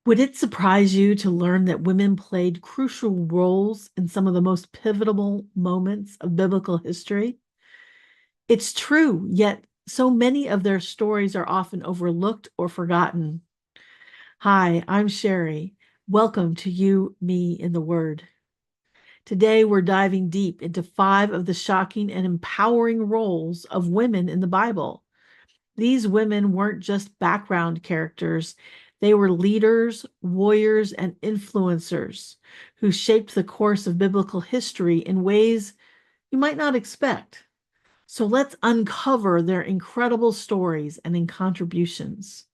Would it surprise you to learn that women played crucial roles in some of the most pivotal moments of biblical history? It's true, yet so many of their stories are often overlooked or forgotten. Hi, I'm Sherry. Welcome to You, Me, in the Word. Today, we're diving deep into 5 of the shocking and empowering roles of women in the Bible. These women weren't just background characters, they were leaders, warriors, and influencers who shaped the course of biblical history in ways you might not expect. So let's uncover their incredible stories and contributions.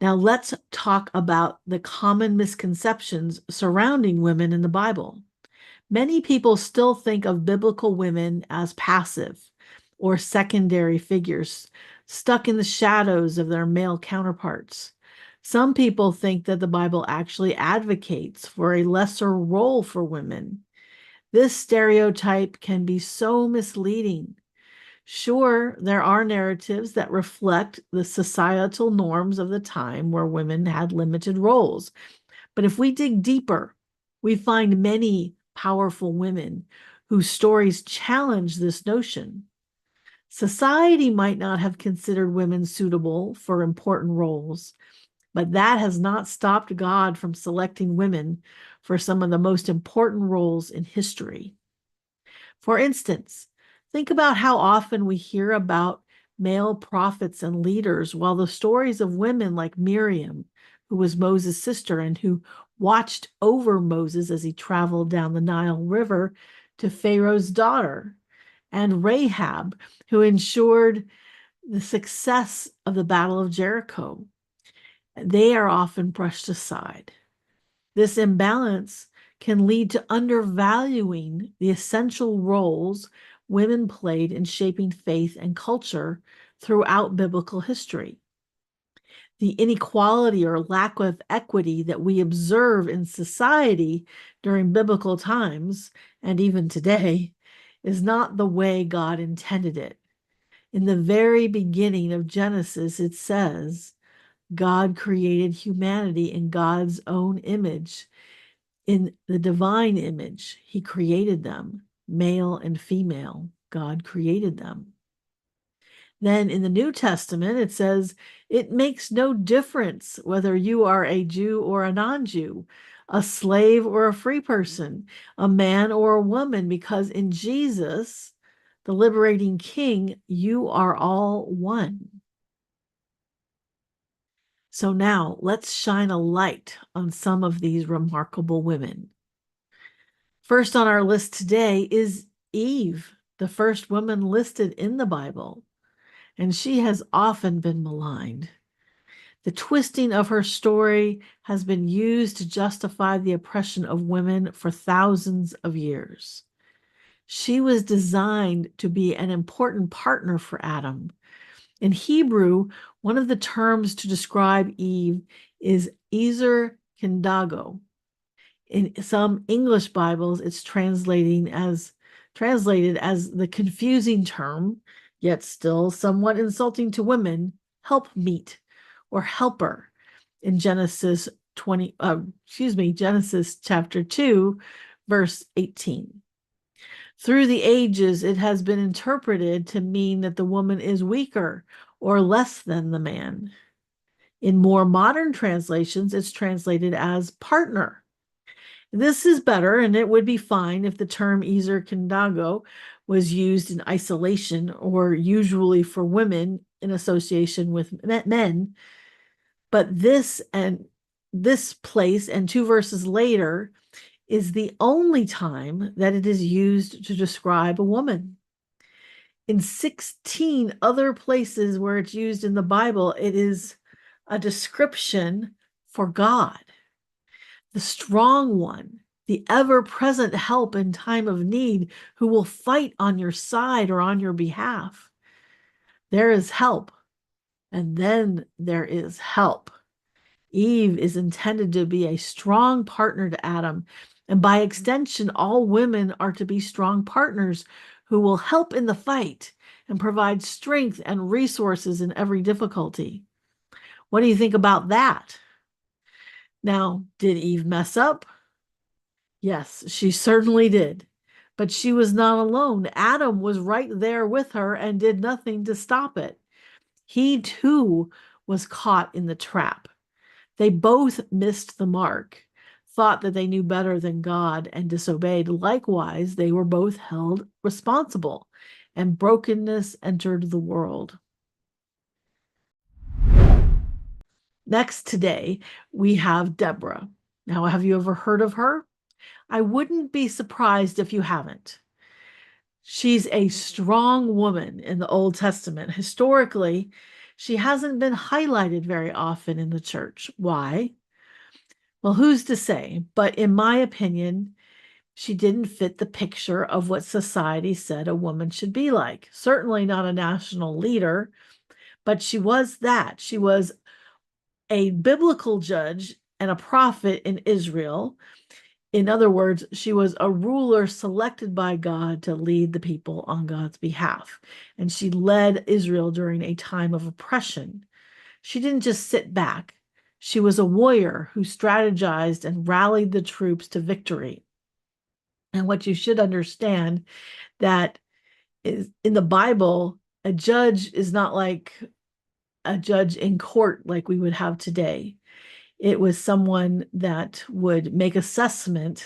Now, let's talk about the common misconceptions surrounding women in the Bible. Many people still think of biblical women as passive or secondary figures, stuck in the shadows of their male counterparts. Some people think that the Bible actually advocates for a lesser role for women. This stereotype can be so misleading. Sure, there are narratives that reflect the societal norms of the time where women had limited roles. But if we dig deeper, we find many powerful women whose stories challenge this notion. Society might not have considered women suitable for important roles, but that has not stopped God from selecting women for some of the most important roles in history. For instance, think about how often we hear about male prophets and leaders, while the stories of women like Miriam, who was Moses' sister and who watched over Moses as he traveled down the Nile River to Pharaoh's daughter, and Rahab, who ensured the success of the Battle of Jericho, they are often brushed aside. This imbalance can lead to undervaluing the essential roles women played in shaping faith and culture throughout biblical history. The inequality or lack of equity that we observe in society during biblical times, and even today, is not the way God intended it. In the very beginning of Genesis, it says, God created humanity in God's own image. In the divine image, he created them, male and female. God created them. Then in the New Testament, it says, it makes no difference whether you are a Jew or a non-Jew, a slave or a free person, a man or a woman, because in Jesus, the liberating King, you are all one. So now let's shine a light on some of these remarkable women. First on our list today is Eve, the first woman listed in the Bible, and she has often been maligned. The twisting of her story has been used to justify the oppression of women for thousands of years. She was designed to be an important partner for Adam. In Hebrew, one of the terms to describe Eve is Ezer Kendago. In some English Bibles, it's translated as the confusing term, yet still somewhat insulting to women, helpmeet or helper in Genesis chapter 2, verse 18. Through the ages, it has been interpreted to mean that the woman is weaker or less than the man. In more modern translations, it's translated as partner. This is better, and it would be fine if the term Ezer Kendago was used in isolation or usually for women in association with men. But this place and 2 verses later is the only time that it is used to describe a woman. In 16 other places where it's used in the Bible, it is a description for God, the strong one, the ever-present help in time of need, who will fight on your side or on your behalf. There is help, and then there is help. Eve is intended to be a strong partner to Adam, and by extension, all women are to be strong partners who will help in the fight and provide strength and resources in every difficulty. What do you think about that? Now, did Eve mess up? Yes, she certainly did. But she was not alone. Adam was right there with her and did nothing to stop it. He too was caught in the trap. They both missed the mark, thought that they knew better than God, and disobeyed. Likewise, they were both held responsible, and brokenness entered the world. Next today, we have Deborah. Now, have you ever heard of her? I wouldn't be surprised if you haven't. She's a strong woman in the Old Testament. Historically, she hasn't been highlighted very often in the church. Why? Well, who's to say? But in my opinion, she didn't fit the picture of what society said a woman should be like. Certainly not a national leader, but she was that. She was a biblical judge and a prophet in Israel. In other words, she was a ruler selected by God to lead the people on God's behalf. And she led Israel during a time of oppression. She didn't just sit back. She was a warrior who strategized and rallied the troops to victory. And what you should understand that is in the Bible, a judge is not like a judge in court like we would have today. It was someone that would make assessment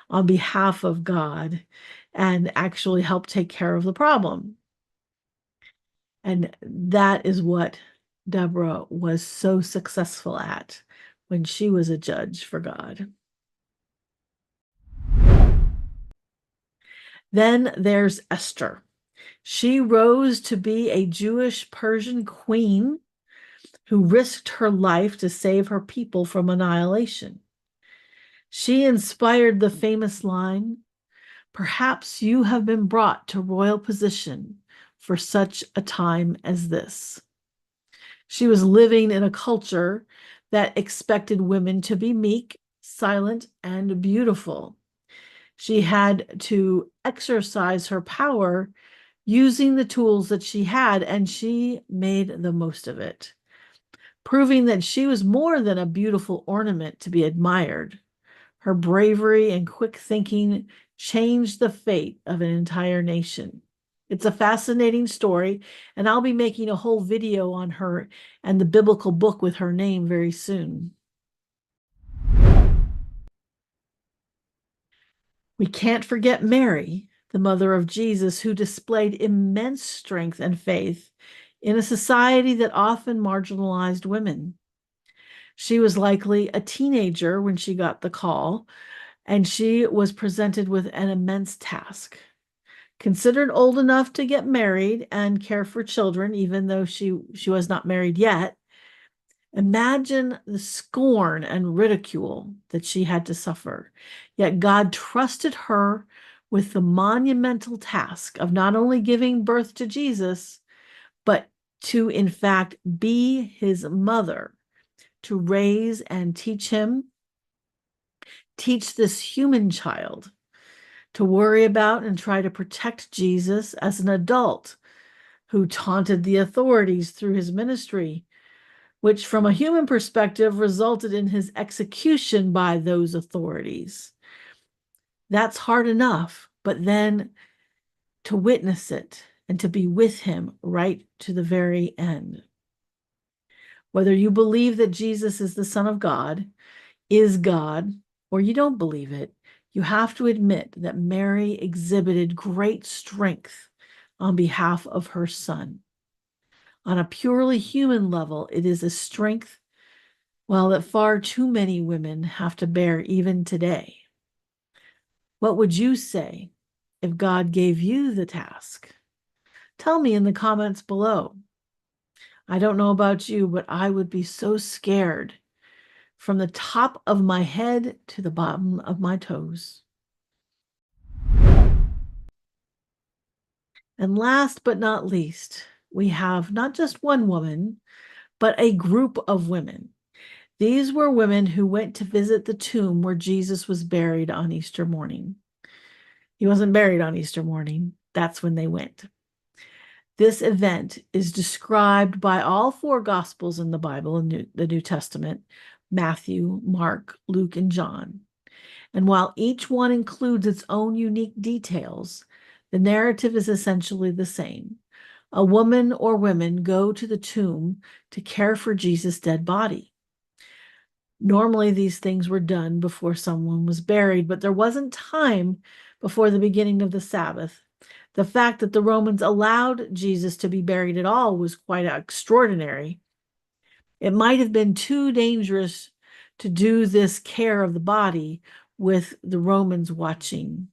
on behalf of God and actually help take care of the problem. And that is what Deborah was so successful at when she was a judge for God. Then there's Esther. She rose to be a Jewish Persian queen who risked her life to save her people from annihilation. She inspired the famous line, "Perhaps you have been brought to royal position for such a time as this." She was living in a culture that expected women to be meek, silent, and beautiful. She had to exercise her power using the tools that she had, and she made the most of it, proving that she was more than a beautiful ornament to be admired. Her bravery and quick thinking changed the fate of an entire nation. It's a fascinating story, and I'll be making a whole video on her and the biblical book with her name very soon. We can't forget Mary, the mother of Jesus, who displayed immense strength and faith in a society that often marginalized women. She was likely a teenager when she got the call, and she was presented with an immense task. Considered old enough to get married and care for children, even though she was not married yet, imagine the scorn and ridicule that she had to suffer. Yet God trusted her with the monumental task of not only giving birth to Jesus, but to, in fact, be his mother, to raise and teach him, teach this human child to worry about and try to protect Jesus as an adult who taunted the authorities through his ministry, which from a human perspective resulted in his execution by those authorities. That's hard enough, but then to witness it and to be with him right to the very end. Whether you believe that Jesus is the Son of God, is God, or you don't believe it, you have to admit that Mary exhibited great strength on behalf of her son. On a purely human level, it is a strength, well, that far too many women have to bear even today. What would you say if God gave you the task? Tell me in the comments below. I don't know about you, but I would be so scared from the top of my head to the bottom of my toes. And last but not least, we have not just one woman, but a group of women. These were women who went to visit the tomb where Jesus was buried on Easter morning. He wasn't buried on Easter morning. That's when they went. This event is described by all four Gospels in the Bible, in the New Testament: Matthew, Mark, Luke, and John. And while each one includes its own unique details, the narrative is essentially the same. A woman or women go to the tomb to care for Jesus' dead body. Normally, these things were done before someone was buried, but there wasn't time before the beginning of the Sabbath. The fact that the Romans allowed Jesus to be buried at all was quite extraordinary. It might have been too dangerous to do this care of the body with the Romans watching.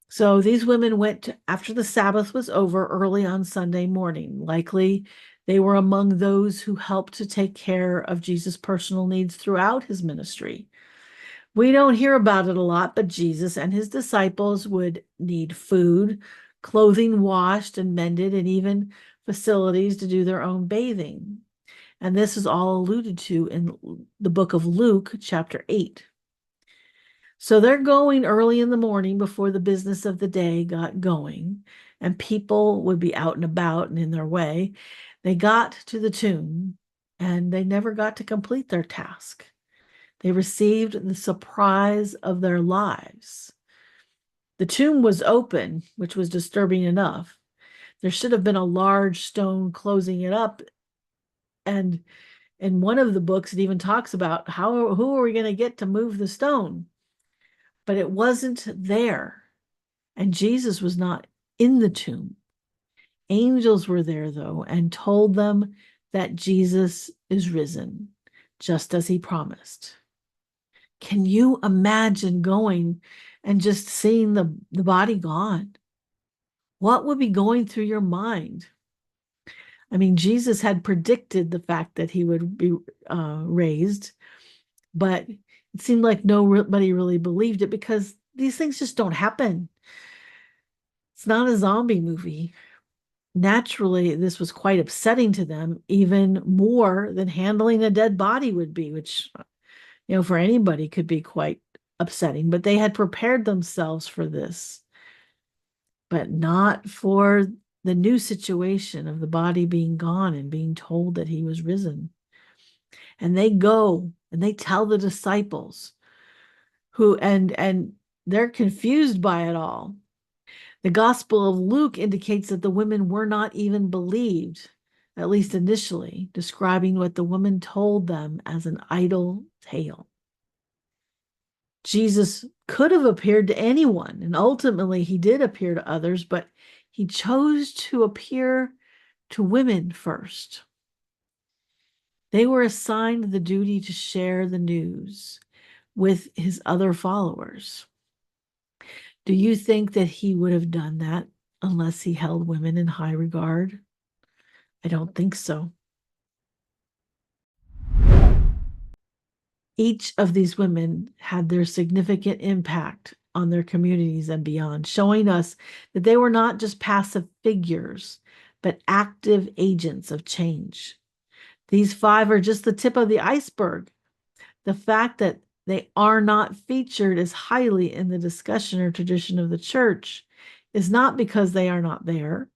So these women went after the Sabbath was over early on Sunday morning. Likely they were among those who helped to take care of Jesus' personal needs throughout his ministry. We don't hear about it a lot, but Jesus and his disciples would need food, clothing washed and mended, and even facilities to do their own bathing. And this is all alluded to in the book of Luke, chapter 8. So they're going early in the morning before the business of the day got going, and people would be out and about and in their way. They got to the tomb, and they never got to complete their task. They received the surprise of their lives. The tomb was open, which was disturbing enough. There should have been a large stone closing it up. And in one of the books, it even talks about who are we going to get to move the stone? But it wasn't there. And Jesus was not in the tomb. Angels were there, though, and told them that Jesus is risen, just as he promised. Can you imagine going and just seeing the body gone? What would be going through your mind? I mean, Jesus had predicted the fact that he would be raised, but it seemed like nobody really believed it because these things just don't happen. It's not a zombie movie. Naturally, this was quite upsetting to them, even more than handling a dead body would be, which for anybody could be quite upsetting, but they had prepared themselves for this, but not for the new situation of the body being gone and being told that he was risen. And they go and they tell the disciples and they're confused by it all. The Gospel of Luke indicates that the women were not even believed, at least initially, describing what the woman told them as an idle tale. Jesus could have appeared to anyone, and ultimately he did appear to others, but he chose to appear to women first. They were assigned the duty to share the news with his other followers. Do you think that he would have done that unless he held women in high regard? I don't think so. Each of these women had their significant impact on their communities and beyond, showing us that they were not just passive figures, but active agents of change. These 5 are just the tip of the iceberg. The fact that they are not featured as highly in the discussion or tradition of the church is not because they are not there,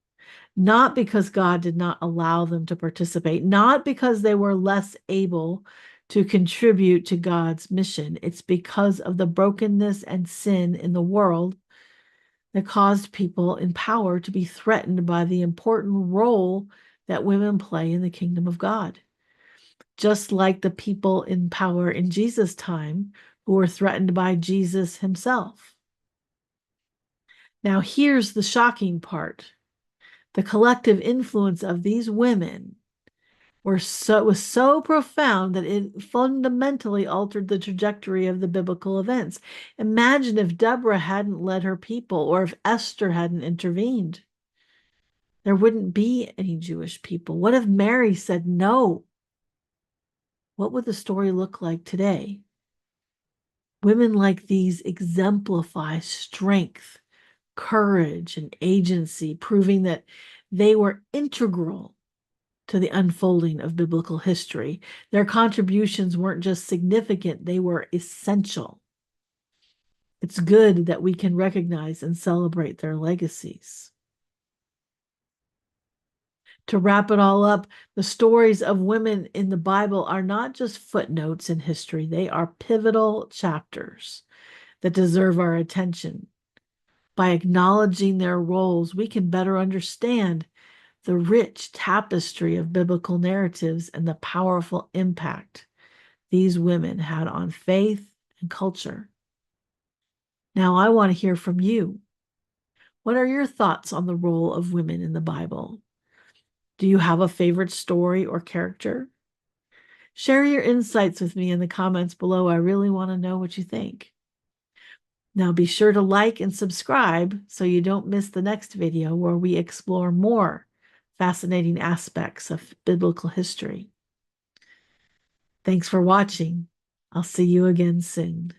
not because God did not allow them to participate, not because they were less able to contribute to God's mission. It's because of the brokenness and sin in the world that caused people in power to be threatened by the important role that women play in the kingdom of God. Just like the people in power in Jesus' time who were threatened by Jesus himself. Now, here's the shocking part. The collective influence of these women was so profound that it fundamentally altered the trajectory of the biblical events. Imagine if Deborah hadn't led her people, or if Esther hadn't intervened. There wouldn't be any Jewish people. What if Mary said no? What would the story look like today? Women like these exemplify strength, courage, and agency, proving that they were integral to the unfolding of biblical history. Their contributions weren't just significant, they were essential. It's good that we can recognize and celebrate their legacies. To wrap it all up, the stories of women in the Bible are not just footnotes in history, they are pivotal chapters that deserve our attention. By acknowledging their roles, we can better understand the rich tapestry of biblical narratives and the powerful impact these women had on faith and culture. Now, I want to hear from you. What are your thoughts on the role of women in the Bible? Do you have a favorite story or character? Share your insights with me in the comments below. I really want to know what you think. Now be sure to like and subscribe so you don't miss the next video where we explore more fascinating aspects of biblical history. Thanks for watching. I'll see you again soon.